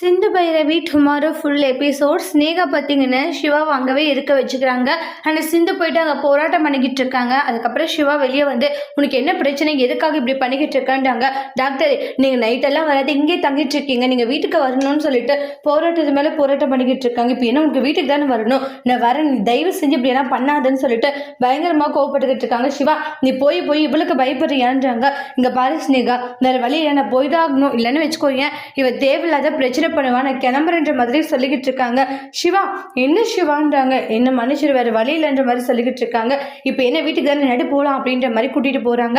சிந்து Bhairavi tomorrow full episode. Sneha பார்த்தீங்கன்னா சிவாவை அங்கவே இருக்க வச்சுக்கிறாங்க. ஆனால் சிந்து போயிட்டு அங்கே போராட்டம் பண்ணிக்கிட்டு இருக்காங்க. அதுக்கப்புறம் சிவா வெளியே வந்து உனக்கு என்ன பிரச்சனை, எதுக்காக இப்படி பண்ணிக்கிட்டு இருக்கான்றாங்க. டாக்டர், நீங்கள் நைட்டெல்லாம் வராது இங்கே தங்கிட்டு இருக்கீங்க, நீங்கள் வீட்டுக்கு வரணும்னு சொல்லிட்டு போராட்டத்து மேலே போராட்டம் பண்ணிக்கிட்டு இருக்காங்க. இப்போ என்ன உங்கள் வீட்டுக்கு தானே வரணும், நான் வரேன், நீ தயவு செஞ்சு இப்படி எல்லாம் பண்ணாதுன்னு சொல்லிட்டு பயங்கரமாக கோவப்பட்டுக்கிட்டு இருக்காங்க. சிவா, நீ போய் இவளுக்கு பயப்படுறியான்றாங்க. இங்கே பாரு ஸ்னேகா, வேறு வழியில் நான் போய் தான் ஆகணும், இல்லைன்னு வச்சுக்கோங்க இவ தேவையில்லாத பிரச்சனை பண்ணுவா, நான் கிளம்புறன்ற மாதிரி சொல்லிக்கிட்டு இருக்காங்க. சிவா, என்ன சிவான்றாங்க, என்ன மனுஷர் வேற வழியிலன்ற மாதிரி சொல்லிக்கிட்டு இருக்காங்க. இப்போ என்ன வீட்டுக்கு தானே நடு போகலாம் அப்படின்ற மாதிரி கூட்டிட்டு போறாங்க.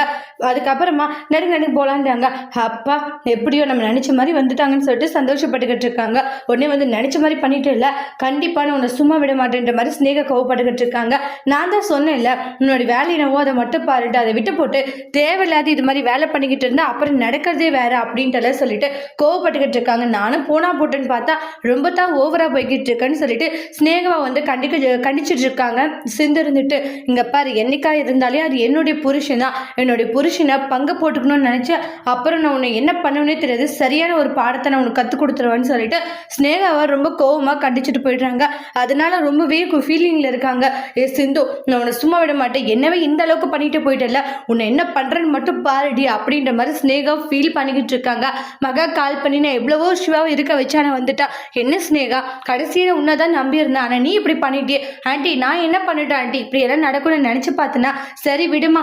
அதுக்கப்புறமா நடு போலான்றாங்க. அப்பா, எப்படியோ நம்ம நினைச்ச மாதிரி வந்துட்டாங்கன்னு சொல்லிட்டு சந்தோஷப்பட்டுக்கிட்டு இருக்காங்க. உடனே வந்து நினைச்ச மாதிரி பண்ணிட்டு இல்லை, கண்டிப்பா நான் உன்னை சும்மா விட மாட்டேன்ற மாதிரி ஸ்னேகா கோவப்பட்டுக்கிட்டு இருக்காங்க. நான் தான் சொன்னேன்ல, உன்னோட வேலை என்னவோ அதை மட்டும் பாருட்டு, அதை விட்டு போட்டு தேவையில்லாத இது மாதிரி வேலை பண்ணிக்கிட்டு இருந்தா அப்புறம் நடக்கிறதே வேற அப்படின்ட்டு சொல்லிட்டு கோவப்பட்டுக்கிட்டு இருக்காங்க. நானும் போனா போட்டுன்னு பார்த்தா ரொம்ப தான் ஓவரா போய்கிட்டு இருக்கேன்னு சொல்லிட்டு ஸ்னேகா வந்து கண்டிச்சிட்டு இருக்காங்க. சிந்து இருந்துட்டு, இங்க பாரு, என்னைக்கா இருந்தாலே அது என்னுடைய புருஷன் தான், என்னுடைய புருஷனை பங்கு போட்டுக்கணும்னு நினைச்சேன், அப்புறம் நான் உன்னை என்ன பண்ணுவேனே தெரியாது, சரியான ஒரு பாடத்தை நான் உனக்கு கற்றுக் கொடுத்துருவேன்னு சொல்லிட்டு ஸ்னேகாவை ரொம்ப கோவமா கண்டிச்சுட்டு போயிடுறாங்க. அதனால ரொம்பவே ஃபீலிங்ல இருக்காங்க. ஏ சிந்து, நான் உன்னை சும்மா விட மாட்டேன், என்னவே இந்த அளவுக்கு பண்ணிட்டு போயிட்டல, உன்னை என்ன பண்றேன்னு மட்டும் பாருடி அப்படின்ற மாதிரி ஸ்னேகா ஃபீல் பண்ணிக்கிட்டு இருக்காங்க. மகா கால் பண்ணி நான் எவ்வளவோ சிவாவை இருக்க வச்சான வந்துட்டா, என்ன ஸ்னேகா, கடைசியில் உன்னதான் நம்பி இருந்தேன், ஆனால் நீ இப்படி பண்ணிட்டே. ஆண்டி, நான் என்ன பண்ணிட்டேன் ஆண்டி, இப்படி எல்லாம் நடக்கும்னு நினச்சி பார்த்தேன்னா சரி விடுமா,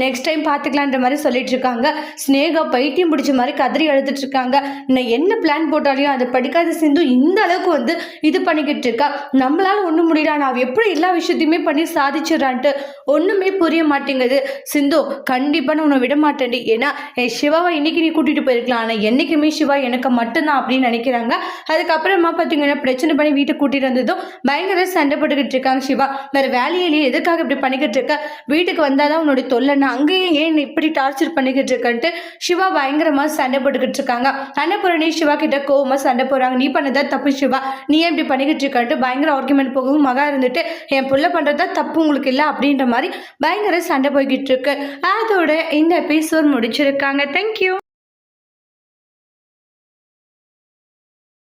நெக்ஸ்ட் டைம் பார்த்துக்கலான்ற மாதிரி சொல்லிட்டு இருக்காங்க. ஸ்னேகா பைத்தியம் பிடிச்ச மாதிரி கதறி எழுதிட்டு இருக்காங்க. நான் என்ன பிளான் போட்டாலையும் அதை படிக்காத சிந்து இந்த அளவுக்கு வந்து இது பண்ணிக்கிட்டு இருக்கா, நம்மளால ஒன்றும் முடியல, நான் எப்படி எல்லா விஷயத்தையுமே பண்ணி சாதிச்சிடறான்ட்டு ஒன்றுமே புரிய மாட்டேங்குது. சிந்து, கண்டிப்பாக நான் உன்னை விட மாட்டேன்டி, ஏன்னா சிவாவை இன்னைக்கு நீ கூட்டிகிட்டு போயிருக்கலாம், ஆனால் என்றைக்குமே சிவா எனக்கு மட்டும்தான் அப்படின்னு நினைக்கிறாங்க. அதுக்கப்புறமா பார்த்தீங்கன்னா பிரச்சனை பண்ணி வீட்டுக்கு கூட்டிட்டு வந்ததும் பயங்கர சண்டை போட்டுக்கிட்டு இருக்காங்க. சிவா, வேற வேலையிலேயே எதுக்காக இப்படி பண்ணிக்கிட்டு இருக்க, வீட்டுக்கு வந்தாதான் உன்னுடைய தொல்லைன்னா அங்கேயே ஏன் இப்படி டார்ச்சர் பண்ணிக்கிட்டு இருக்கன்ட்டு சிவா பயங்கரமா சண்டை போட்டுக்கிட்டு இருக்காங்க. அன்னபூரணி சிவா கிட்ட கோவமா சண்டை போறாங்க. நீ பண்ணதா தப்பு சிவா, நீ ஏன் இப்படி பண்ணிக்கிட்டு இருக்கன்ட்டு பயங்கர ஆர்குமெண்ட் போகவும் மகா இருந்துட்டு என் புள்ள பண்றதா தப்பு உங்களுக்கு இல்லை அப்படின்ற மாதிரி பயங்கர சண்டை போய்கிட்டு இருக்கு. அதோட இந்த எபிசோட் முடிச்சிருக்காங்க. தேங்க்யூ.